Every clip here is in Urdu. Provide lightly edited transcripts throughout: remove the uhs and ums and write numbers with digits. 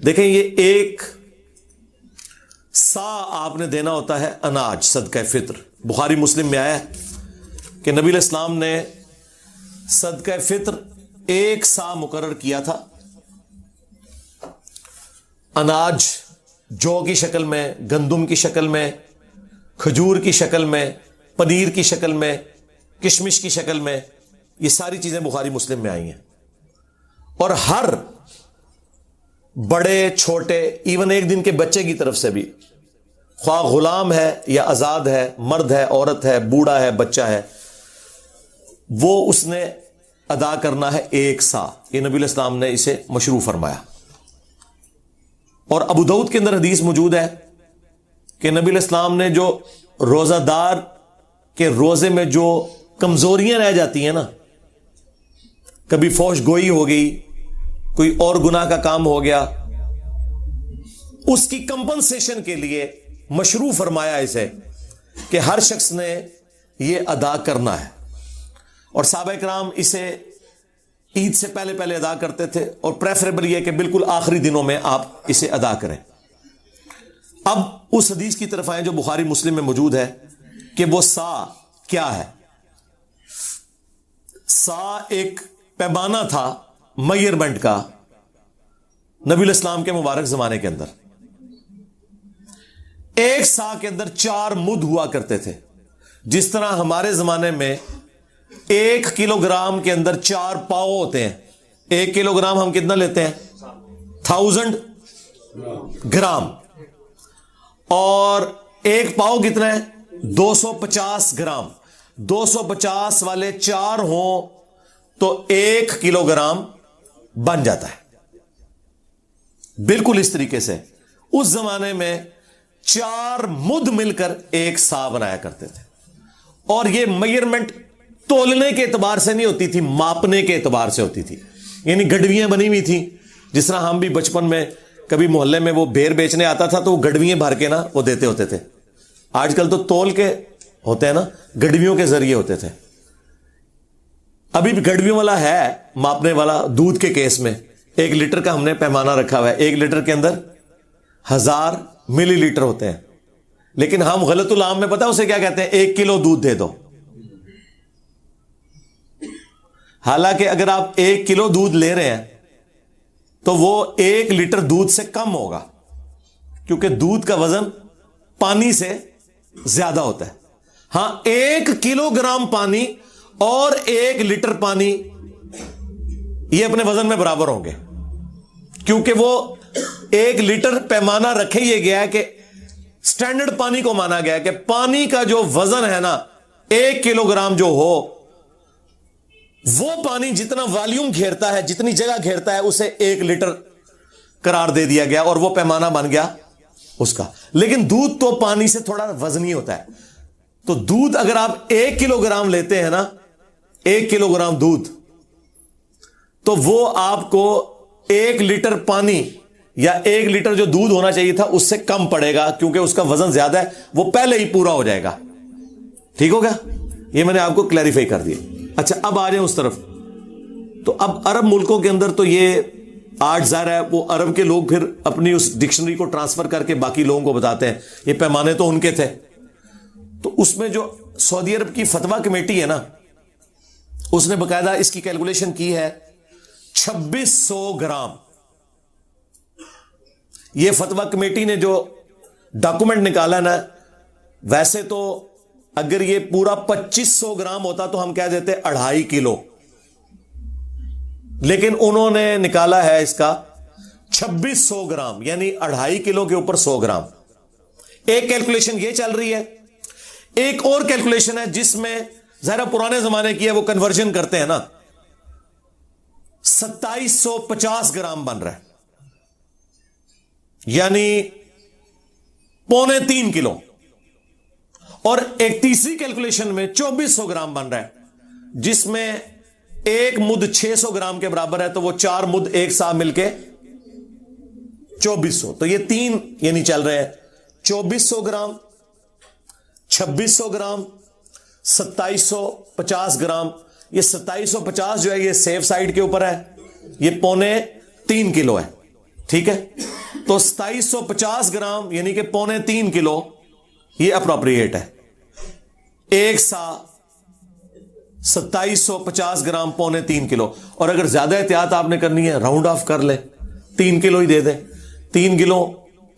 دیکھیں یہ ایک سا آپ نے دینا ہوتا ہے اناج، صدقہ فطر۔ بخاری مسلم میں آیا ہے کہ نبی علیہ السلام نے صدقہ فطر ایک سا مقرر کیا تھا، اناج جو کی شکل میں، گندم کی شکل میں، کھجور کی شکل میں، پنیر کی شکل میں، کشمش کی شکل میں، یہ ساری چیزیں بخاری مسلم میں آئی ہیں۔ اور ہر بڑے چھوٹے، ایون ایک دن کے بچے کی طرف سے بھی، خواہ غلام ہے یا آزاد ہے، مرد ہے، عورت ہے، بوڑھا ہے، بچہ ہے، وہ اس نے ادا کرنا ہے ایک سا۔ یہ نبی علیہ السلام نے اسے مشروع فرمایا۔ اور ابو داؤد کے اندر حدیث موجود ہے کہ نبی علیہ السلام نے جو روزہ دار کے روزے میں جو کمزوریاں رہ جاتی ہیں نا، کبھی فوش گوئی ہو گئی، کوئی اور گناہ کا کام ہو گیا، اس کی کمپنسیشن کے لیے مشروع فرمایا اسے کہ ہر شخص نے یہ ادا کرنا ہے۔ اور صحابہ کرام اسے عید سے پہلے پہلے ادا کرتے تھے، اور پریفریبل یہ کہ بالکل آخری دنوں میں آپ اسے ادا کریں۔ اب اس حدیث کی طرف آئیں جو بخاری مسلم میں موجود ہے کہ وہ سا کیا ہے۔ سا ایک پیمانہ تھا میئرمنٹ کا نبی علیہ السلام کے مبارک زمانے کے اندر۔ ایک سا کے اندر 4 مد ہوا کرتے تھے، جس طرح ہمارے زمانے میں 1 کلو گرام کے اندر 4 پاؤ ہوتے ہیں۔ 1 کلو گرام ہم کتنا لیتے ہیں؟ 1000 گرام۔ اور 1 پاؤ کتنا ہے؟ 250 گرام۔ 250 والے 4 ہوں تو 1 کلو گرام بن جاتا ہے۔ بالکل اس طریقے سے اس زمانے میں 4 مد مل کر ایک سا بنایا کرتے تھے۔ اور یہ میئرمنٹ تولنے کے اعتبار سے نہیں ہوتی تھی، ماپنے کے اعتبار سے ہوتی تھی۔ یعنی گڈویاں بنی ہوئی تھیں، جس طرح ہم بھی بچپن میں کبھی محلے میں وہ بیر بیچنے آتا تھا تو وہ گڈویاں بھر کے نا وہ دیتے ہوتے تھے۔ آج کل تو تول کے ہوتے ہیں نا، گڈویوں کے ذریعے ہوتے تھے۔ ابھی بھی گڈویوں والا ہے ماپنے والا دودھ کے کیس میں۔ 1 لیٹر کا ہم نے پیمانہ رکھا ہوا ہے، 1 لیٹر کے اندر 1000 ملی لیٹر ہوتے ہیں۔ لیکن ہم غلط العام میں پتا اسے کیا کہتے ہیں؟ 1 کلو دودھ دے دو۔ حالانکہ اگر آپ 1 کلو دودھ لے رہے ہیں تو وہ 1 لیٹر دودھ سے کم ہوگا، کیونکہ دودھ کا وزن پانی سے زیادہ ہوتا ہے۔ ہاں، 1 کلو گرام پانی اور 1 لیٹر پانی یہ اپنے وزن میں برابر ہوں گے، کیونکہ وہ 1 لیٹر پیمانہ رکھے یہ گیا ہے کہ سٹینڈرڈ پانی کو مانا گیا ہے کہ پانی کا جو وزن ہے نا 1 کلو گرام جو ہو، وہ پانی جتنا والیوم گھیرتا ہے، جتنی جگہ گھیرتا ہے، اسے 1 لیٹر قرار دے دیا گیا، اور وہ پیمانہ بن گیا اس کا۔ لیکن دودھ تو پانی سے تھوڑا وزنی ہوتا ہے، تو دودھ اگر آپ 1 کلو گرام لیتے ہیں نا، 1 کلو گرام دودھ، تو وہ آپ کو 1 لیٹر پانی یا 1 لیٹر جو دودھ ہونا چاہیے تھا اس سے کم پڑے گا، کیونکہ اس کا وزن زیادہ ہے، وہ پہلے ہی پورا ہو جائے گا۔ ٹھیک ہو گیا؟ یہ میں نے آپ کو کلیریفائی کر دیا۔ اچھا، اب آ جائیں اس طرف۔ تو اب عرب ملکوں کے اندر تو یہ آج ظاہر ہے وہ عرب کے لوگ پھر اپنی اس ڈکشنری کو ٹرانسفر کر کے باقی لوگوں کو بتاتے ہیں، یہ پیمانے تو ان کے تھے۔ تو اس میں جو سعودی عرب کی فتویٰ کمیٹی ہے نا، اس نے باقاعدہ اس کی کیلکولیشن کی ہے 2600 گرام۔ یہ فتویٰ کمیٹی نے جو ڈاکومنٹ نکالا نا، ویسے تو اگر یہ پورا 2500 گرام ہوتا تو ہم کہہ دیتے 2.5 کلو، لیکن انہوں نے نکالا ہے اس کا 2600 گرام، یعنی 2.5 کلو کے اوپر 100 گرام۔ ایک کیلکولیشن یہ چل رہی ہے، ایک اور کیلکولیشن ہے جس میں ظاہر پرانے زمانے کی ہے، وہ کنورژن کرتے ہیں نا، 2750 گرام بن رہا ہے، یعنی 2.25 کلو۔ اور ایک تیسری کیلکولیشن میں 2400 گرام بن رہا ہے، جس میں 1 مد 600 گرام کے برابر ہے، تو وہ 4 مد ایک ساتھ مل کے 2400۔ تو یہ 3 یعنی چل رہے ہیں 2400 گرام، 2600 گرام، 2750 گرام۔ یہ 2750 جو ہے یہ سیف سائڈ کے اوپر ہے، یہ 2.25 کلو ہے۔ ٹھیک ہے، تو 2750 گرام یعنی کہ 3.25 کلو یہ اپروپریٹ ہے. ایک سا 2750 گرام 3.25 کلو. اور اگر زیادہ احتیاط آپ نے کرنی ہے راؤنڈ آف کر لیں, 3 کلو ہی دے دیں. 3 کلو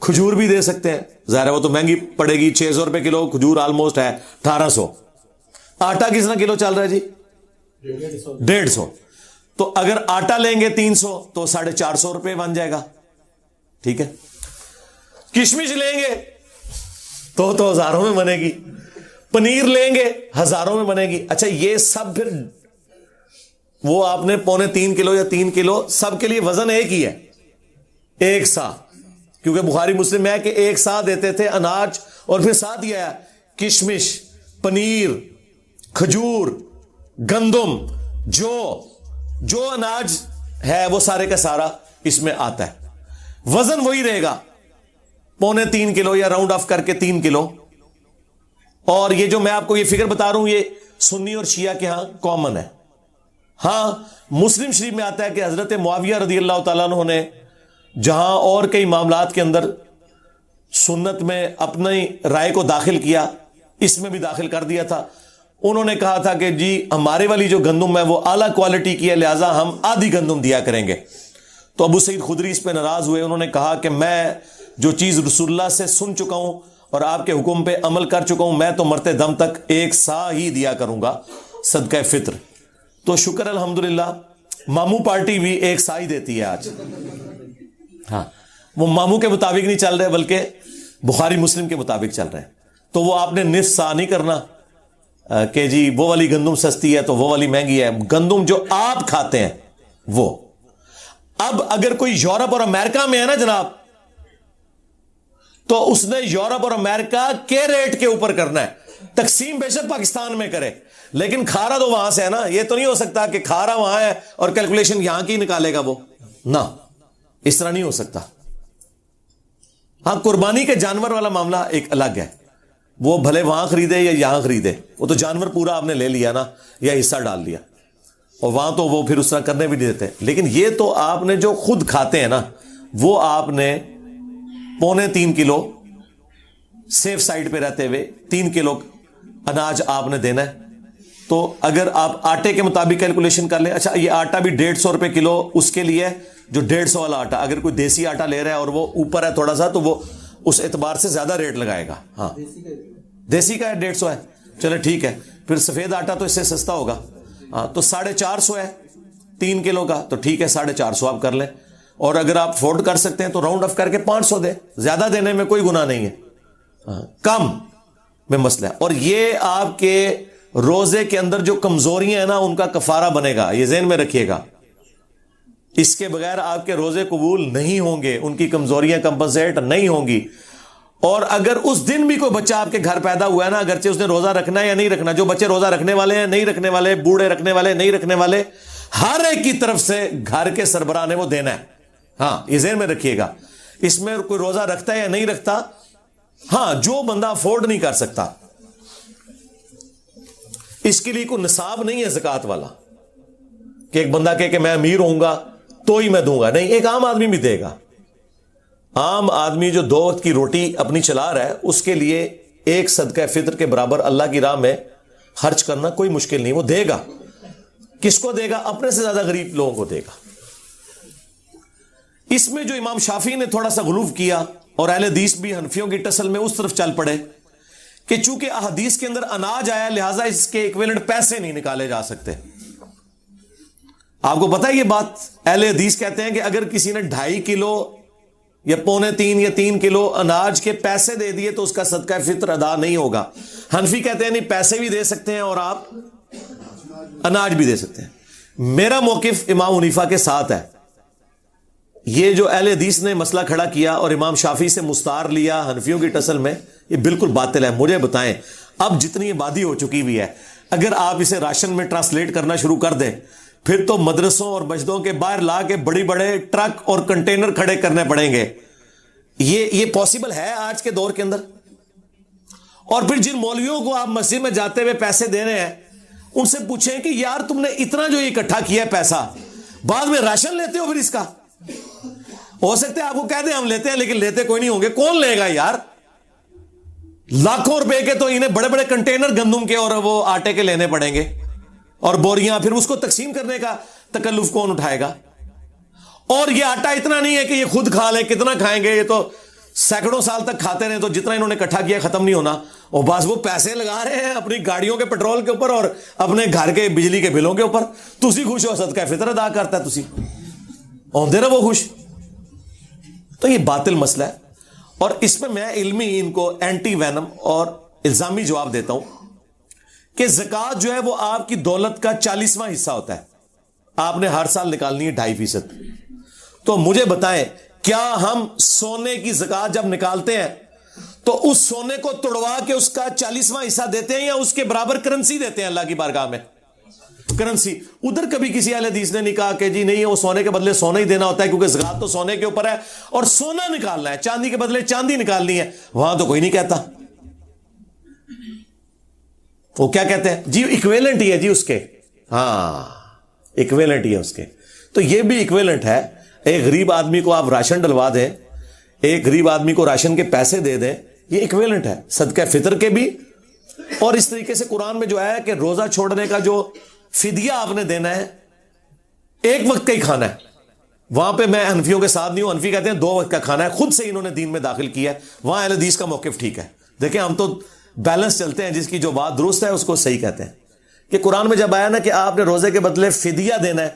کھجور بھی دے سکتے ہیں, ظاہر ہے وہ تو مہنگی پڑے گی, 600 روپے کلو کھجور آلموسٹ ہے 1800. آٹا کتنا کلو چل رہا ہے جی؟ 150. تو اگر آٹا لیں گے 300 تو 450 روپے بن جائے گا. ٹھیک ہے. کشمش لیں گے تو ہزاروں میں بنے گی, پنیر لیں گے ہزاروں میں بنے گی. اچھا یہ سب پھر وہ آپ نے 3.25 کلو یا 3 کلو سب کے لیے وزن ایک ہی ہے, ایک سا, کیونکہ بخاری مسلم ہے کہ ایک سا دیتے تھے اناج, اور پھر ساتھ یہ ہے کشمش, پنیر, کھجور, گندم, جو اناج ہے وہ سارے کا سارا اس میں آتا ہے. وزن وہی رہے گا 3.25 کلو یا راؤنڈ آف کر کے 3 کلو. اور یہ جو میں آپ کو یہ فگر بتا رہا ہوں یہ سنی اور شیعہ کے ہاں کامن ہے. ہاں مسلم شریف میں آتا ہے کہ حضرت معاویہ رضی اللہ تعالیٰ عنہ نے جہاں اور کئی معاملات کے اندر سنت میں اپنی رائے کو داخل کیا, اس میں بھی داخل کر دیا تھا. انہوں نے کہا تھا کہ جی ہمارے والی جو گندم ہے وہ اعلیٰ کوالٹی کی ہے, لہٰذا ہم آدھی گندم دیا کریں گے. تو ابو سعید خدری اس پہ ناراض ہوئے. انہوں نے کہا کہ میں جو چیز رسول اللہ سے سن چکا ہوں اور آپ کے حکم پہ عمل کر چکا ہوں, میں تو مرتے دم تک ایک سا ہی دیا کروں گا صدقہ فطر. تو شکر الحمدللہ ماموں پارٹی بھی ایک سا ہی دیتی ہے آج. ہاں وہ ماموں کے مطابق نہیں چل رہے بلکہ بخاری مسلم کے مطابق چل رہے ہیں. تو وہ آپ نے نصف سا نہیں کرنا کہ جی وہ والی گندم سستی ہے تو وہ والی مہنگی ہے. گندم جو آپ کھاتے ہیں وہ. اب اگر کوئی یورپ اور امریکہ میں ہے نا جناب, تو اس نے یورپ اور امریکہ کے ریٹ کے اوپر کرنا ہے. تقسیم بے شک پاکستان میں کرے لیکن کھا رہا تو وہاں سے ہے نا. یہ تو نہیں ہو سکتا کہ کھا رہا وہاں ہے اور کیلکولیشن یہاں کی نکالے گا وہ, نہ اس طرح نہیں ہو سکتا. ہاں قربانی کے جانور والا معاملہ ایک الگ ہے, وہ بھلے وہاں خریدے یا یہاں خریدے, وہ تو جانور پورا آپ نے لے لیا نا یا حصہ ڈال لیا, اور وہاں تو وہ پھر اس طرح کرنے بھی نہیں دیتے. لیکن یہ تو آپ نے جو خود کھاتے ہیں نا وہ آپ نے 3.25 کلو سیف سائڈ پہ رہتے ہوئے 3 کلو اناج آپ نے دینا ہے. تو اگر آپ آٹے کے مطابق کیلکولیشن کر لیں, اچھا یہ آٹا بھی 150 روپے کلو اس کے لیے جو 150 والا آٹا, اگر کوئی دیسی آٹا لے رہا ہے اور وہ اوپر ہے تھوڑا سا تو وہ اس اعتبار سے زیادہ ریٹ لگائے گا. ہاں دیسی کا ہے 150 ہے, چلے ٹھیک ہے. پھر سفید آٹا تو اس سے سستا ہوگا, ہاں تو 450 ہے 3 کلو کا, تو ٹھیک ہے 450 آپ کر لیں. اور اگر آپ افورڈ کر سکتے ہیں تو راؤنڈ آف کر کے 500 دیں, زیادہ دینے میں کوئی گناہ نہیں ہے, کم میں مسئلہ ہے. اور یہ آپ کے روزے کے اندر جو کمزوریاں ہیں نا ان کا کفارہ بنے گا, یہ ذہن میں رکھیے گا. اس کے بغیر آپ کے روزے قبول نہیں ہوں گے, ان کی کمزوریاں کمپنسیٹ نہیں ہوں گی. اور اگر اس دن بھی کوئی بچہ آپ کے گھر پیدا ہوا ہے نا, اگرچہ اس نے روزہ رکھنا ہے یا نہیں رکھنا, جو بچے روزہ رکھنے والے ہیں نہیں رکھنے والے, بوڑھے رکھنے والے نہیں رکھنے والے, ہر ایک کی طرف سے گھر کے سربراہ نے وہ دینا ہے. ہاں یہ ذہن میں رکھیے گا. اس میں کوئی روزہ رکھتا ہے یا نہیں رکھتا, ہاں جو بندہ افورڈ نہیں کر سکتا اس کے لیے کوئی نصاب نہیں ہے زکوٰۃ والا کہ ایک بندہ کہے کہ میں امیر ہوں گا تو ہی میں دوں گا. نہیں, ایک عام آدمی بھی دے گا. عام آدمی جو 2 وقت کی روٹی اپنی چلا رہا ہے اس کے لیے ایک صدقہ فطر کے برابر اللہ کی راہ میں خرچ کرنا کوئی مشکل نہیں, وہ دے گا. کس کو دے گا؟ اپنے سے زیادہ غریب لوگوں کو دے گا. اس میں جو امام شافعی نے تھوڑا سا غلو کیا اور اہل حدیث بھی حنفیوں کی ٹسل میں اس طرف چل پڑے کہ چونکہ احادیث کے اندر اناج آیا لہذا اس کے ایکویلنٹ پیسے نہیں نکالے جا سکتے. آپ کو پتا ہے یہ بات, اہل حدیث کہتے ہیں کہ اگر کسی نے 2.5 کلو یا 3.25 یا 3 کلو اناج کے پیسے دے دیے تو اس کا صدقہ فطر ادا نہیں ہوگا. حنفی کہتے ہیں نہیں, پیسے بھی دے سکتے ہیں اور آپ اناج بھی دے سکتے ہیں. میرا موقف امام حنیفہ کے ساتھ ہے. یہ جو اہل حدیث نے مسئلہ کھڑا کیا اور امام شافعی سے مستعار لیا حنفیوں کی ٹسل میں, یہ بالکل باطل ہے. مجھے بتائیں اب جتنی آبادی ہو چکی ہوئی ہے, اگر آپ اسے راشن میں ٹرانسلیٹ کرنا شروع کر دیں پھر تو مدرسوں اور مسجدوں کے باہر لا کے بڑے بڑے ٹرک اور کنٹینر کھڑے کرنے پڑیں گے. یہ پاسبل ہے آج کے دور کے اندر. اور پھر جن مولویوں کو آپ مسجد میں جاتے ہوئے پیسے دے رہے ہیں ان سے پوچھیں کہ یار تم نے اتنا جو اکٹھا کیا ہے پیسہ, بعد میں راشن لیتے ہو پھر اس کا؟ ہو سکتا ہے آپ کو کہہ دیں ہم لیتے ہیں، لیکن لیتے کوئی نہیں ہوں گے. کون لے گا یار؟ لاکھوں روپے کے تو انہیں بڑے بڑے کنٹینر گندم کے اور وہ آٹے کے لینے پڑیں گے، اور بوریاں، پھر اس کو تقسیم کرنے کا تکلف کون اٹھائے گا؟ اور یہ آٹا اتنا نہیں ہے کہ یہ خود کھا لیں، کتنا کھائیں گے؟ یہ تو سینکڑوں سال تک کھاتے رہے تو جتنا انہوں نے اکٹھا کیا ختم نہیں ہونا. اور بس وہ پیسے لگا رہے ہیں اپنی گاڑیوں کے پیٹرول کے اوپر اور اپنے گھر کے بجلی کے بلوں کے اوپر. تسی خوش ہو، صدقہ فطر ادا کرتا ہے، تسی ہوندے رہو خوش. تو یہ باطل مسئلہ ہے، اور اس میں علمی ان کو اینٹی وینم اور الزامی جواب دیتا ہوں کہ زکوٰۃ جو ہے وہ آپ کی دولت کا 40واں حصہ ہوتا ہے. آپ نے ہر سال نکالنی ہے 2.5%. تو مجھے بتائیں، کیا ہم سونے کی زکوٰۃ جب نکالتے ہیں تو اس سونے کو توڑوا کے اس کا 40واں حصہ دیتے ہیں، یا اس کے برابر کرنسی دیتے ہیں اللہ کی بارگاہ میں؟ کرنسی. ادھر کبھی کسی اہل حدیث نے نہیں کہا کہ جی نہیں، وہ سونے کے بدلے سونا ہی دینا ہوتا ہے، کیونکہ زکوٰۃ تو سونے کے اوپر ہے اور سونا نکالنا ہے، چاندی کے بدلے چاندی نکالنی ہے. وہاں تو کوئی نہیں کہتا. وہ کیا کہتے ہیں جی؟ ایکویلنٹ ہی ہے جی اس کے. ہاں، ایکویلنٹ ہی ہے اس کے. تو یہ بھی ایکویلنٹ ہے. ایک غریب آدمی کو آپ راشن ڈلوا دیں، ایک غریب آدمی کو راشن کے پیسے دے دیں، یہ ایکویلنٹ ہے صدقہ فطر کے بھی. اور اس طریقے سے قرآن میں جو ہے کہ روزہ چھوڑنے کا جو فدیہ آپ نے دینا ہے، ایک وقت کا ہی کھانا ہے. وہاں پہ میں حنفیوں کے ساتھ نہیں ہوں. حنفی کہتے ہیں 2 وقت کا کھانا ہے، خود سے انہوں نے دین میں داخل کیا ہے. وہاں اہل حدیث کا موقف ٹھیک ہے. دیکھیں ہم تو بیلنس چلتے ہیں، جس کی جو بات درست ہے اس کو صحیح کہتے ہیں. کہ قرآن میں جب آیا نا کہ آپ نے روزے کے بدلے فدیہ دینا ہے،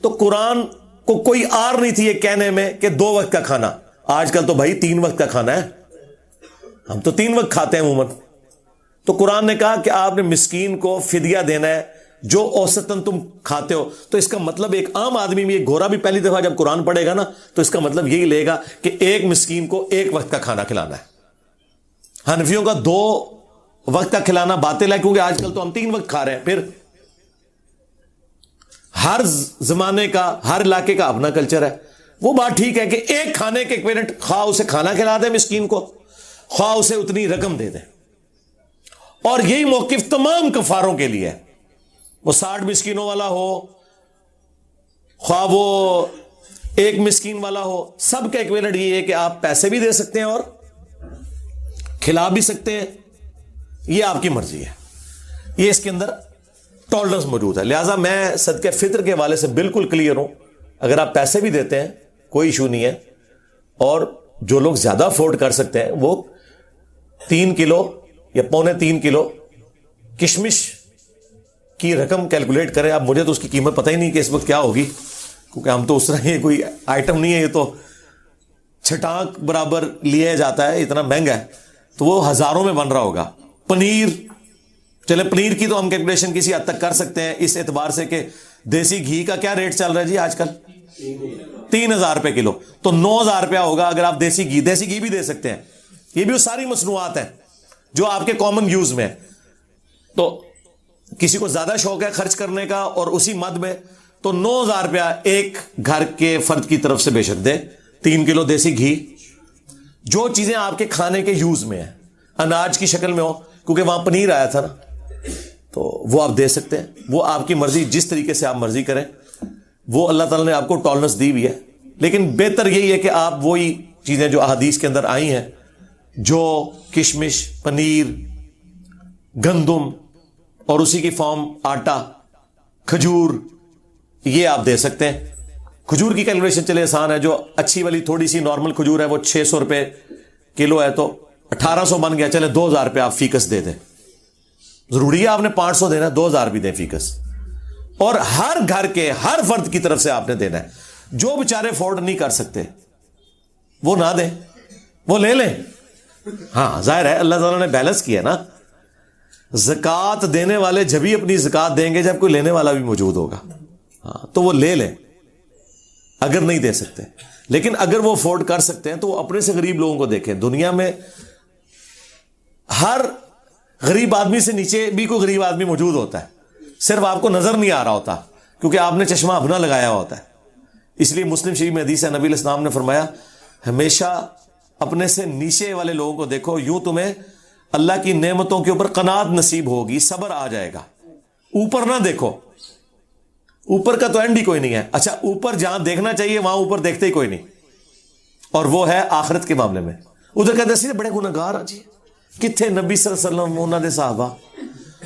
تو قرآن کو کوئی آر نہیں تھی یہ کہنے میں کہ 2 وقت کا کھانا. آج کل تو بھائی 3 وقت کا کھانا ہے، ہم تو 3 وقت کھاتے ہیں عموماً. تو قرآن نے کہا کہ آپ نے مسکین کو فدیہ دینا ہے جو اوسطاً تم کھاتے ہو. تو اس کا مطلب ایک عام آدمی بھی، ایک گورا بھی پہلی دفعہ جب قرآن پڑھے گا نا تو اس کا مطلب یہی لے گا کہ ایک مسکین کو 1 وقت کا کھانا کھلانا ہے. حنفیوں کا 2 وقت کا کھلانا باطل ہے، کیونکہ آج کل تو ہم 3 وقت کھا رہے ہیں. پھر ہر زمانے کا، ہر علاقے کا اپنا کلچر ہے. وہ بات ٹھیک ہے کہ ایک کھانے کے ایکویلنٹ، خواہ اسے کھانا کھلا دیں مسکین کو، خواہ اسے اتنی رقم دے دیں. اور یہی موقف تمام کفاروں کے لیے ہے. وہ 60 مسکینوں والا ہو، خواہ وہ 1 مسکین والا ہو، سب کا ایکویلنٹ یہ ہے کہ آپ پیسے بھی دے سکتے ہیں اور کھلا بھی سکتے ہیں. یہ آپ کی مرضی ہے. یہ اس کے اندر ٹالرنس موجود ہے. لہٰذا میں صدقہ فطر کے حوالے سے بالکل کلیئر ہوں. اگر آپ پیسے بھی دیتے ہیں کوئی ایشو نہیں ہے. اور جو لوگ زیادہ افورڈ کر سکتے ہیں وہ 3 کلو یا 2.25 کلو کشمش کی رقم کیلکولیٹ کریں. اب مجھے تو اس کی قیمت پتہ ہی نہیں کہ اس وقت کیا ہوگی، کیونکہ ہم تو اس طرح یہ کوئی آئٹم نہیں ہے، یہ تو چھٹانک برابر لیا جاتا ہے، اتنا مہنگا ہے. تو وہ ہزاروں میں بن رہا ہوگا. پنیر، چلے پنیر کی تو ہم کیلکولیشن کسی حد تک کر سکتے ہیں اس اعتبار سے کہ دیسی گھی کا کیا ریٹ چل رہا ہے جی آج کل؟ 3000 روپے کلو. تو 9000 روپیہ ہوگا اگر آپ دیسی گھی بھی دے سکتے ہیں. یہ بھی وہ ساری مصنوعات ہیں جو آپ کے کامن یوز میں ہے. تو کسی کو زیادہ شوق ہے خرچ کرنے کا اور اسی مد میں، تو 9000 روپیہ ایک گھر کے فرد کی طرف سے بے شک دے. 3 کلو دیسی گھی، جو چیزیں آپ کے کھانے کے یوز میں ہیں، اناج کی شکل میں ہو، کیونکہ وہاں پنیر آیا تھا نا، تو وہ آپ دے سکتے ہیں. وہ آپ کی مرضی، جس طریقے سے آپ مرضی کریں. وہ اللہ تعالیٰ نے آپ کو ٹالرنس دی ہوئی ہے. لیکن بہتر یہی ہے کہ آپ وہی چیزیں جو احادیث کے اندر آئی ہیں، جو کشمش، پنیر، گندم اور اسی کی فارم آٹا، کھجور، یہ آپ دے سکتے ہیں. کھجور کی کیلکولیشن چلے آسان ہے. جو اچھی والی تھوڑی سی نارمل کھجور ہے وہ 600 روپے کلو ہے، تو 1800 بن گیا. چلے 2000 روپے آپ فیکس دے دیں. ضروری ہے آپ نے 500 دینا ہے، 2000 بھی دیں فیکس. اور ہر گھر کے ہر فرد کی طرف سے آپ نے دینا ہے. جو بیچارے افورڈ نہیں کر سکتے وہ نہ دیں، وہ لے لیں. ہاں ظاہر ہے اللہ تعالیٰ نے بیلنس کیا نا. زکوٰۃ دینے والے جبھی اپنی زکوٰۃ دیں گے جب کوئی لینے والا بھی موجود ہوگا. ہاں تو وہ لے لیں اگر نہیں دے سکتے. لیکن اگر وہ افورڈ کر سکتے ہیں تو وہ اپنے سے غریب لوگوں کو دیکھیں. دنیا میں ہر غریب آدمی سے نیچے بھی کوئی غریب آدمی موجود ہوتا ہے، صرف آپ کو نظر نہیں آ رہا ہوتا کیونکہ آپ نے چشمہ اپنا لگایا ہوتا ہے. اس لیے مسلم شریف میں حدیث ہے، نبی علیہ السلام نے فرمایا ہمیشہ اپنے سے نیچے والے لوگوں کو دیکھو، یوں تمہیں اللہ کی نعمتوں کے اوپر قناعت نصیب ہوگی، صبر آ جائے گا. اوپر نہ دیکھو، اوپر کا تو اینڈ ہی کوئی نہیں ہے. اچھا اوپر جہاں دیکھنا چاہیے وہاں اوپر دیکھتے ہی کوئی نہیں. اور وہ ہے آخرت کے معاملے میں. ادھر کہتے ہیں بڑے گناہگار ہیں جی, کتنے نبی صلی اللہ علیہ وسلم انہوں نے صحابہ,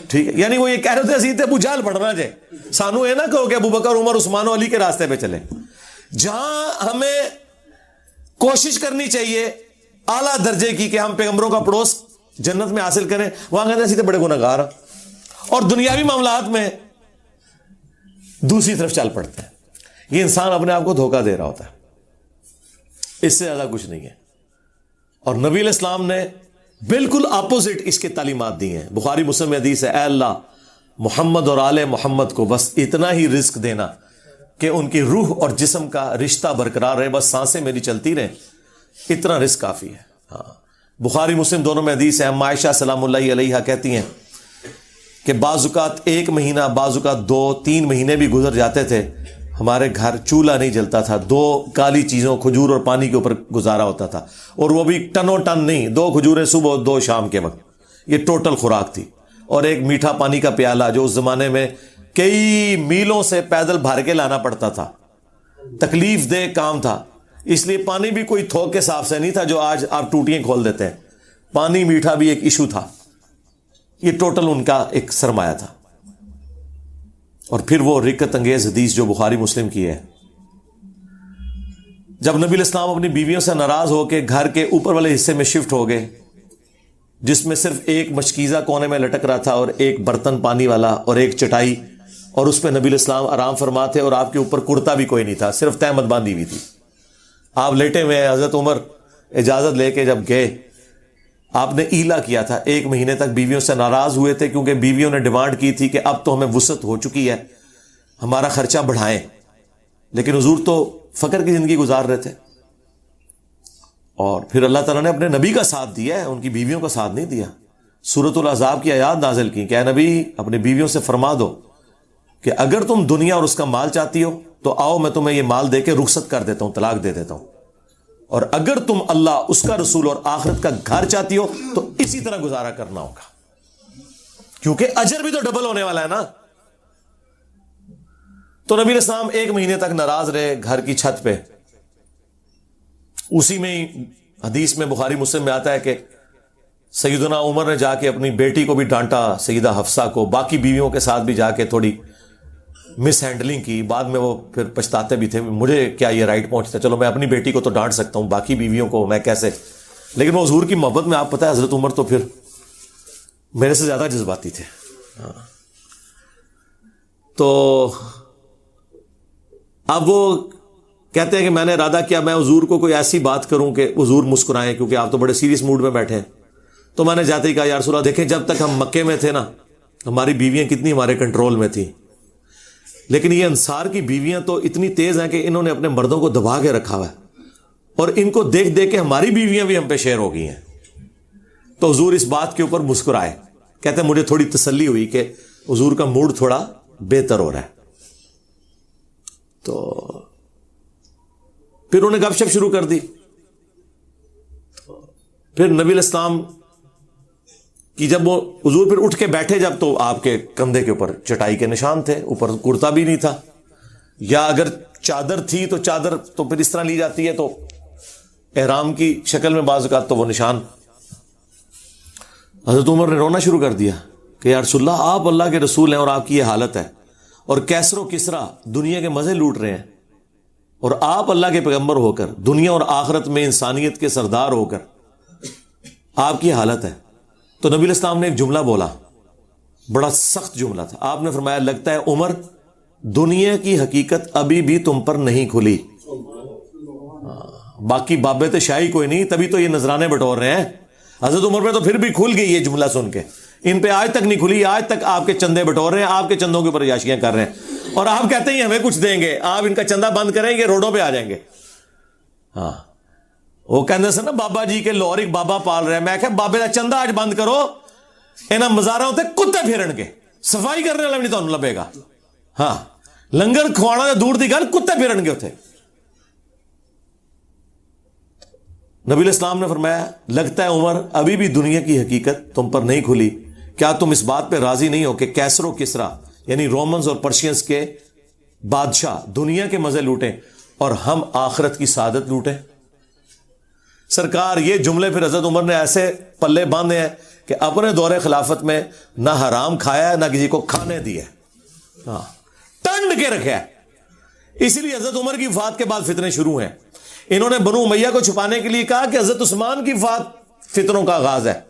ٹھیک ہے, یعنی وہ یہ کہہ رہے تھے ابو جہل پڑھنا جائے, سانو یہ نہ کہو کہ ابو بکر عمر عثمان و علی کے راستے پہ چلے. جہاں ہمیں کوشش کرنی چاہیے اعلیٰ درجے کی کہ ہم پیغمبروں کا پڑوس جنت میں حاصل کریں, وہاں کہتے ہیں بڑے گناہگار ہیں, اور دنیاوی معاملات میں دوسری طرف چل پڑتے ہیں. یہ انسان اپنے آپ کو دھوکہ دے رہا ہوتا ہے, اس سے زیادہ کچھ نہیں ہے. اور نبی علیہ السلام نے بالکل اپوزٹ اس کے تعلیمات دی ہیں. بخاری مسلم میں حدیث ہے, اے اللہ محمد اور آل محمد کو بس اتنا ہی رزق دینا کہ ان کی روح اور جسم کا رشتہ برقرار رہے, بس سانسیں میری چلتی رہیں, اتنا رزق کافی ہے. ہاں, بخاری مسلم دونوں میں حدیث ہے. عائشہ سلام اللہ علیہا کہتی ہیں کہ بعض اوقات 1 مہینہ, بعض اوقات 2-3 مہینے بھی گزر جاتے تھے, ہمارے گھر چولہا نہیں جلتا تھا, 2 کالی چیزوں کھجور اور پانی کے اوپر گزارا ہوتا تھا, اور وہ بھی ٹنوں ٹن نہیں, 2 کھجوریں صبح 2 شام کے وقت, یہ ٹوٹل خوراک تھی. اور ایک میٹھا پانی کا پیالہ جو اس زمانے میں کئی میلوں سے پیدل بھر کے لانا پڑتا تھا, تکلیف دہ کام تھا, اس لیے پانی بھی کوئی تھوک کے صاف سے نہیں تھا جو آج آپ ٹوٹیاں کھول دیتے ہیں. پانی میٹھا بھی ایک ایشو تھا. یہ ٹوٹل ان کا ایک سرمایہ تھا. اور پھر وہ رکت انگیز حدیث جو بخاری مسلم کی ہے, جب نبی علیہ السلام اپنی بیویوں سے ناراض ہو کے گھر کے اوپر والے حصے میں شفٹ ہو گئے, جس میں صرف ایک مشکیزہ کونے میں لٹک رہا تھا اور ایک برتن پانی والا اور ایک چٹائی, اور اس پہ نبی علیہ السلام آرام فرما تھے, اور آپ کے اوپر کرتا بھی کوئی نہیں تھا, صرف تہمت باندھی ہوئی تھی, آپ لیٹے ہوئے. حضرت عمر اجازت لے کے جب گئے, آپ نے ایلا کیا تھا, 1 مہینے تک بیویوں سے ناراض ہوئے تھے کیونکہ بیویوں نے ڈیمانڈ کی تھی کہ اب تو ہمیں وسعت ہو چکی ہے, ہمارا خرچہ بڑھائیں, لیکن حضور تو فقر کی زندگی گزار رہے تھے. اور پھر اللہ تعالیٰ نے اپنے نبی کا ساتھ دیا ہے, ان کی بیویوں کا ساتھ نہیں دیا. سورۃ الاحزاب کی آیات نازل کی کہ اے نبی اپنی بیویوں سے فرما دو کہ اگر تم دنیا اور اس کا مال چاہتی ہو تو آؤ, میں تمہیں یہ مال دے کے رخصت کر دیتا ہوں, طلاق دے دیتا ہوں, اور اگر تم اللہ, اس کا رسول اور آخرت کا گھر چاہتی ہو تو اسی طرح گزارا کرنا ہوگا, کیونکہ اجر بھی تو ڈبل ہونے والا ہے نا. تو نبی علیہ السلام 1 مہینے تک ناراض رہے گھر کی چھت پہ. اسی میں ہی حدیث میں بخاری مسلم میں آتا ہے کہ سیدنا عمر نے جا کے اپنی بیٹی کو بھی ڈانٹا, سیدہ حفصہ کو, باقی بیویوں کے ساتھ بھی جا کے تھوڑی مس ہینڈلنگ کی. بعد میں وہ پھر پچھتاتے بھی تھے, مجھے کیا یہ رائٹ پہنچتا, چلو میں اپنی بیٹی کو تو ڈانٹ سکتا ہوں, باقی بیویوں کو میں کیسے. لیکن وہ حضور کی محبت میں, آپ پتہ ہے حضرت عمر تو پھر میرے سے زیادہ جذباتی تھے. تو اب وہ کہتے ہیں کہ میں نے ارادہ کیا میں حضور کو کوئی ایسی بات کروں کہ حضور مسکرائیں, کیونکہ آپ تو بڑے سیریس موڈ میں بیٹھے ہیں. تو میں نے جاتے ہی کہا یا رسول اللہ دیکھیں جب تک ہم مکے میں تھے نا, ہماری بیویاں کتنی ہمارے کنٹرول میں تھیں, لیکن یہ انصار کی بیویاں تو اتنی تیز ہیں کہ انہوں نے اپنے مردوں کو دبا کے رکھا ہوا ہے, اور ان کو دیکھ دیکھ کے ہماری بیویاں بھی ہم پہ شیر ہو گئی ہیں. تو حضور اس بات کے اوپر مسکرائے, کہتے ہیں مجھے تھوڑی تسلی ہوئی کہ حضور کا موڈ تھوڑا بہتر ہو رہا ہے. تو پھر انہوں نے گپ شپ شروع کر دی. پھر نبی علیہ السلام کی جب وہ حضور پھر اٹھ کے بیٹھے جب, تو آپ کے کندھے کے اوپر چٹائی کے نشان تھے, اوپر کرتا بھی نہیں تھا, یا اگر چادر تھی تو چادر تو پھر اس طرح لی جاتی ہے تو احرام کی شکل میں بعض اوقات تو وہ نشان. حضرت عمر نے رونا شروع کر دیا کہ یا رسول اللہ آپ اللہ کے رسول ہیں اور آپ کی یہ حالت ہے, اور کیسر و کسرا دنیا کے مزے لوٹ رہے ہیں, اور آپ اللہ کے پیغمبر ہو کر دنیا اور آخرت میں انسانیت کے سردار ہو کر آپ کی حالت ہے. تو نبی علیہ السلام نے ایک جملہ بولا, بڑا سخت جملہ تھا. آپ نے فرمایا لگتا ہے عمر دنیا کی حقیقت ابھی بھی تم پر نہیں کھلی. باقی بابے تو شاہی کوئی نہیں, تبھی تو یہ نذرانے بٹور رہے ہیں. حضرت عمر پہ تو پھر بھی کھل گئی یہ جملہ سن کے, ان پہ آج تک نہیں کھلی, آج تک آپ کے چندے بٹور رہے ہیں, آپ کے چندوں کے اوپر عیاشیاں کر رہے ہیں, اور آپ کہتے ہیں ہمیں کچھ دیں گے, آپ ان کا چندہ بند کریں گے روڈوں پہ آ جائیں گے. ہاں وہ کہتے ہیں نا بابا جی کے لاہور ایک بابا پال رہے ہیں, میں کہ بابے کا چندہ آج بند کرو, انہاں مزاراں تے کتے پھرن گے, صفائی کرنے والا بھی نہیں تانوں لبے گا. ہاں لنگر کھوانا دور دی گل, کتے پھرن گے اتنے. نبی علیہ السلام نے فرمایا لگتا ہے عمر ابھی بھی دنیا کی حقیقت تم پر نہیں کھلی, کیا تم اس بات پہ راضی نہیں ہو کہ کیسر و کسرا یعنی رومنز اور پرشینز کے بادشاہ دنیا کے مزے لوٹیں اور ہم آخرت کی سعادت لوٹیں. سرکار یہ جملے پھر حضرت عمر نے ایسے پلے باندھے ہیں کہ اپنے دور خلافت میں نہ حرام کھایا ہے نہ کسی کو کھانے دیا، ہاں ٹنڈ کے رکھا ہے. اسی لیے حضرت عمر کی وفات کے بعد فتنے شروع ہیں. انہوں نے بنو امیہ کو چھپانے کے لیے کہا کہ حضرت عثمان کی وفات فتنوں کا آغاز ہے.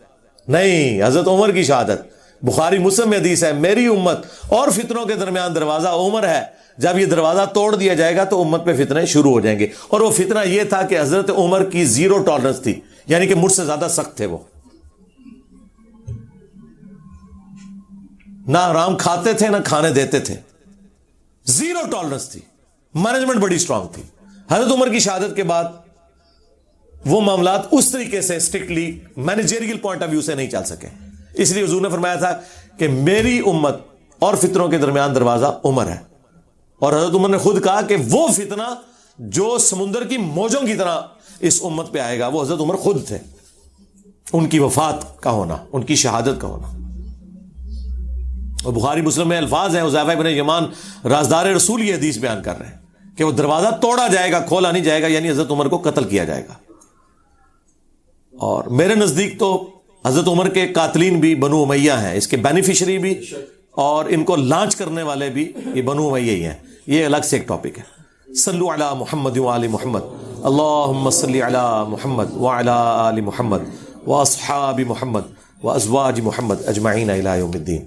نہیں، حضرت عمر کی شہادت. بخاری مسلم میں حدیث ہے، میری امت اور فتنوں کے درمیان دروازہ عمر ہے، جب یہ دروازہ توڑ دیا جائے گا تو امت پہ فتنے شروع ہو جائیں گے. اور وہ فتنہ یہ تھا کہ حضرت عمر کی زیرو ٹالرنس تھی، یعنی کہ مجھ سے زیادہ سخت تھے. وہ نہ حرام کھاتے تھے نہ کھانے دیتے تھے، زیرو ٹالرنس تھی. مینجمنٹ بڑی سٹرانگ تھی. حضرت عمر کی شہادت کے بعد وہ معاملات اس طریقے سے strictly managerial point of view سے نہیں چل سکے. اس لیے حضور نے فرمایا تھا کہ میری امت اور فتنوں کے درمیان دروازہ عمر ہے. اور حضرت عمر نے خود کہا کہ وہ فتنہ جو سمندر کی موجوں کی طرح اس امت پہ آئے گا وہ حضرت عمر خود تھے. ان کی وفات کا ہونا، ان کی شہادت کا ہونا. اور بخاری مسلم میں الفاظ ہیں، حذیفہ بن یمان رازدار رسول یہ حدیث بیان کر رہے ہیں کہ وہ دروازہ توڑا جائے گا، کھولا نہیں جائے گا، یعنی حضرت عمر کو قتل کیا جائے گا. اور میرے نزدیک تو حضرت عمر کے قاتلین بھی بنو امیہ ہیں، اس کے بینیفیشری بھی، اور ان کو لانچ کرنے والے بھی یہ بنو امیہ ہی ہیں. یہ الگ سے ایک ٹاپک ہے. صلو علی محمد وآل محمد، اللہم صلی علی محمد وعلی آل محمد واصحاب محمد وازواج محمد اجمعین الی یوم الدین.